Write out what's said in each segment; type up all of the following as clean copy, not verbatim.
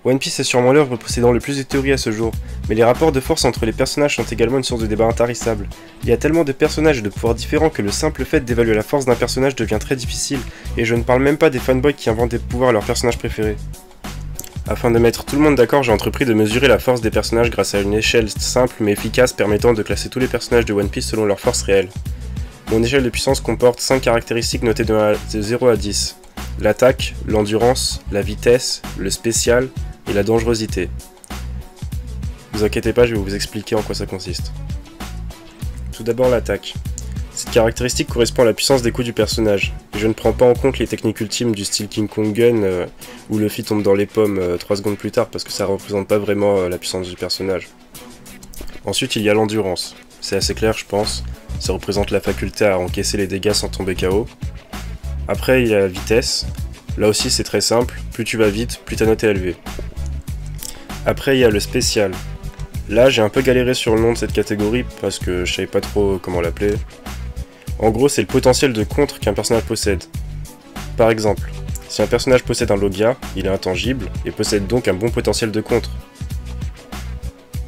One Piece est sûrement l'œuvre possédant le plus de théories à ce jour, mais les rapports de force entre les personnages sont également une source de débat intarissable. Il y a tellement de personnages et de pouvoirs différents que le simple fait d'évaluer la force d'un personnage devient très difficile, et je ne parle même pas des fanboys qui inventent des pouvoirs à leurs personnages préférés. Afin de mettre tout le monde d'accord, j'ai entrepris de mesurer la force des personnages grâce à une échelle simple mais efficace permettant de classer tous les personnages de One Piece selon leur force réelle. Mon échelle de puissance comporte 5 caractéristiques notées de 0 à 10. L'attaque, l'endurance, la vitesse, le spécial et la dangerosité. Ne vous inquiétez pas, je vais vous expliquer en quoi ça consiste. Tout d'abord l'attaque. Cette caractéristique correspond à la puissance des coups du personnage, et je ne prends pas en compte les techniques ultimes du style King Kong Gun où Luffy tombe dans les pommes 3 secondes plus tard parce que ça représente pas vraiment la puissance du personnage. Ensuite il y a l'endurance, c'est assez clair je pense, ça représente la faculté à encaisser les dégâts sans tomber KO. Après il y a la vitesse, là aussi c'est très simple, plus tu vas vite, plus ta note est élevée. Après il y a le spécial. Là j'ai un peu galéré sur le nom de cette catégorie parce que je savais pas trop comment l'appeler. En gros c'est le potentiel de contre qu'un personnage possède. Par exemple, si un personnage possède un Logia, il est intangible et possède donc un bon potentiel de contre.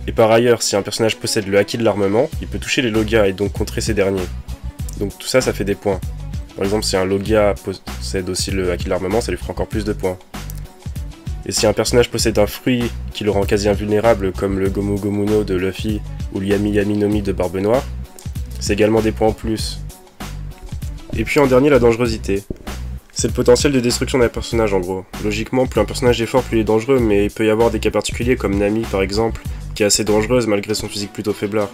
Et par ailleurs, si un personnage possède le Haki de l'armement, il peut toucher les Logia et donc contrer ces derniers. Donc tout ça, ça fait des points. Par exemple, si un Logia possède aussi le Haki de l'armement, ça lui fera encore plus de points. Et si un personnage possède un fruit qui le rend quasi invulnérable, comme le Gomu Gomu no de Luffy ou le Yami Yami no Mi de Barbe Noire, c'est également des points en plus. Et puis en dernier, la dangerosité. C'est le potentiel de destruction d'un personnage en gros. Logiquement, plus un personnage est fort, plus il est dangereux, mais il peut y avoir des cas particuliers comme Nami par exemple, qui est assez dangereuse malgré son physique plutôt faiblard.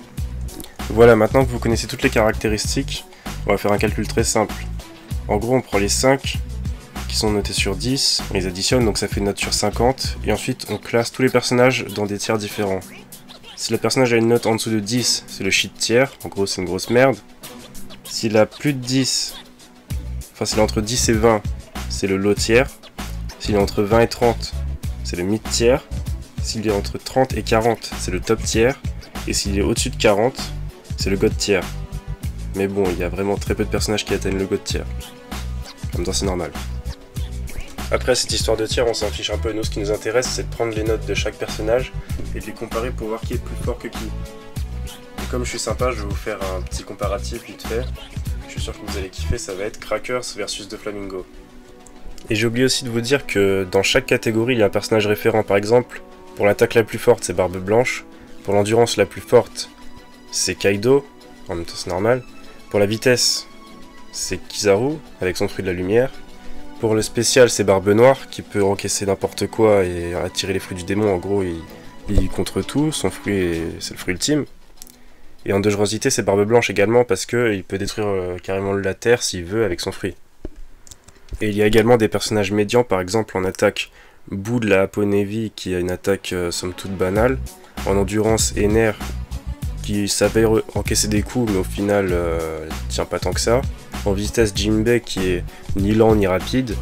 Voilà, maintenant que vous connaissez toutes les caractéristiques, on va faire un calcul très simple. En gros, on prend les 5 qui sont notés sur 10, on les additionne, donc ça fait une note sur 50, et ensuite on classe tous les personnages dans des tiers différents. Si le personnage a une note en dessous de 10, c'est le shit tiers, en gros c'est une grosse merde. S'il a plus de 10, enfin s'il est entre 10 et 20, c'est le low tiers. S'il est entre 20 et 30, c'est le mid tiers. S'il est entre 30 et 40, c'est le top tiers. Et s'il est au-dessus de 40, c'est le god tiers. Mais bon, il y a vraiment très peu de personnages qui atteignent le god tiers. En même temps, c'est normal. Après cette histoire de tiers, on s'en fiche un peu. Nous, ce qui nous intéresse, c'est de prendre les notes de chaque personnage et de les comparer pour voir qui est plus fort que qui. Et comme je suis sympa, je vais vous faire un petit comparatif vite fait. Je suis sûr que vous allez kiffer, ça va être Crackers versus Doflamingo. Et j'ai oublié aussi de vous dire que dans chaque catégorie, il y a un personnage référent. Par exemple, pour l'attaque la plus forte, c'est Barbe Blanche. Pour l'endurance la plus forte, c'est Kaido. En même temps, c'est normal. Pour la vitesse, c'est Kizaru, avec son fruit de la lumière. Pour le spécial, c'est Barbe Noire, qui peut encaisser n'importe quoi et attirer les fruits du démon. En gros, il contre tout. Son fruit, c'est le fruit ultime. Et en dangerosité, c'est Barbe Blanche également, parce qu'il peut détruire carrément la terre s'il veut avec son fruit. Et il y a également des personnages médians, par exemple en attaque Boo de la Apo Navy, qui a une attaque somme toute banale. En endurance, Ener, qui savait encaisser des coups, mais au final tient pas tant que ça. En vitesse, Jinbei, qui est ni lent ni rapide.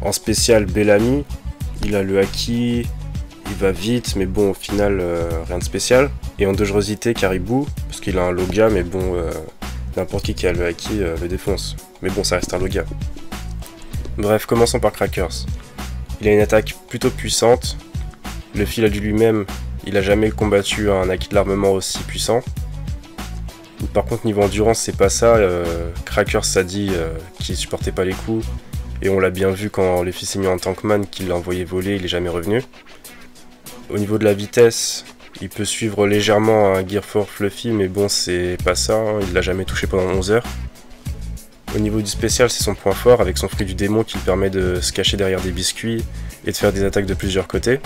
En spécial, Bellamy, il a le Haki, il va vite, mais bon, au final, rien de spécial. Et en dangerosité, Caribou, parce qu'il a un Logia, mais bon, n'importe qui a le Haki le défonce. Mais bon, ça reste un Logia. Bref, commençons par Crackers. Il a une attaque plutôt puissante. Luffy l'a dit lui-même, il a jamais combattu un Haki de l'armement aussi puissant. Par contre, niveau endurance, c'est pas ça. Crackers a dit qu'il supportait pas les coups. Et on l'a bien vu quand Luffy s'est mis en Tankman, qu'il l'a envoyé voler, il est jamais revenu. Au niveau de la vitesse, il peut suivre légèrement un Gear 4 Fluffy, mais bon, c'est pas ça, hein, il l'a jamais touché pendant 11 heures. Au niveau du spécial, c'est son point fort, avec son fruit du démon qui lui permet de se cacher derrière des biscuits et de faire des attaques de plusieurs côtés.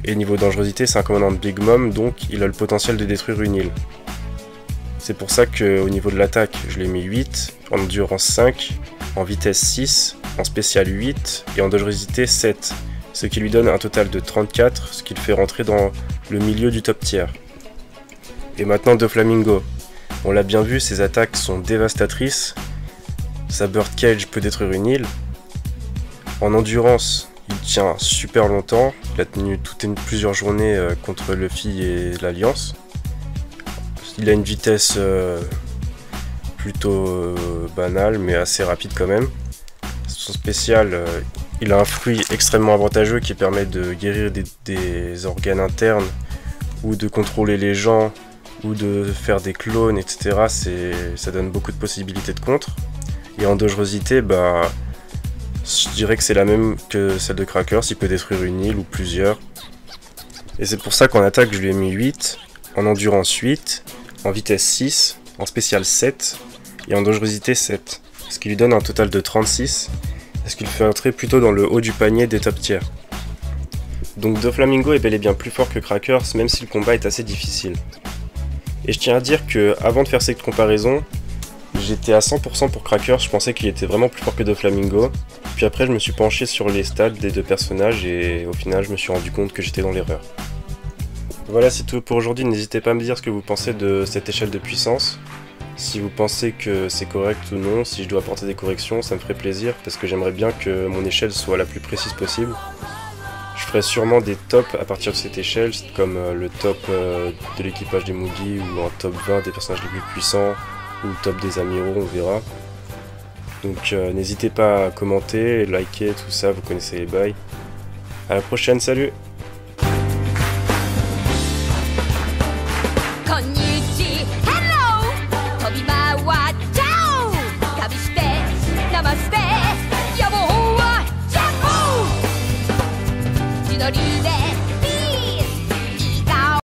Et niveau dangerosité, c'est un commandant de Big Mom, donc il a le potentiel de détruire une île. C'est pour ça qu'au niveau de l'attaque, je l'ai mis 8, en endurance 5, en vitesse 6, en spécial 8 et en dangerosité 7. Ce qui lui donne un total de 34, ce qui le fait rentrer dans le milieu du top tiers. Et maintenant Doflamingo. On l'a bien vu, ses attaques sont dévastatrices. Sa Bird Cage peut détruire une île. En endurance, il tient super longtemps. Il a tenu plusieurs journées contre Luffy et l'Alliance. Il a une vitesse plutôt banale, mais assez rapide quand même. Son spécial, Il a un fruit extrêmement avantageux qui permet de guérir des organes internes, ou de contrôler les gens, ou de faire des clones, etc. Ça donne beaucoup de possibilités de contre. Et en dangerosité, bah, je dirais que c'est la même que celle de Crackers, il peut détruire une île ou plusieurs. Et c'est pour ça qu'en attaque je lui ai mis 8, en endurance 8, en vitesse 6, en spécial 7, et en dangerosité 7. Ce qui lui donne un total de 36, ce qui le fait entrer plutôt dans le haut du panier des top tiers. Donc Doflamingo est bel et bien plus fort que Crackers, même si le combat est assez difficile. Et je tiens à dire que avant de faire cette comparaison, j'étais à 100% pour Crackers, je pensais qu'il était vraiment plus fort que Doflamingo. Puis après je me suis penché sur les stats des deux personnages et au final je me suis rendu compte que j'étais dans l'erreur. Voilà, c'est tout pour aujourd'hui, n'hésitez pas à me dire ce que vous pensez de cette échelle de puissance. Si vous pensez que c'est correct ou non, si je dois apporter des corrections, ça me ferait plaisir parce que j'aimerais bien que mon échelle soit la plus précise possible. Je ferai sûrement des tops à partir de cette échelle, comme le top de l'équipage des Mugi ou un top 20 des personnages les plus puissants ou le top des amiraux, on verra. Donc n'hésitez pas à commenter, liker, tout ça, vous connaissez les bails. A la prochaine, salut!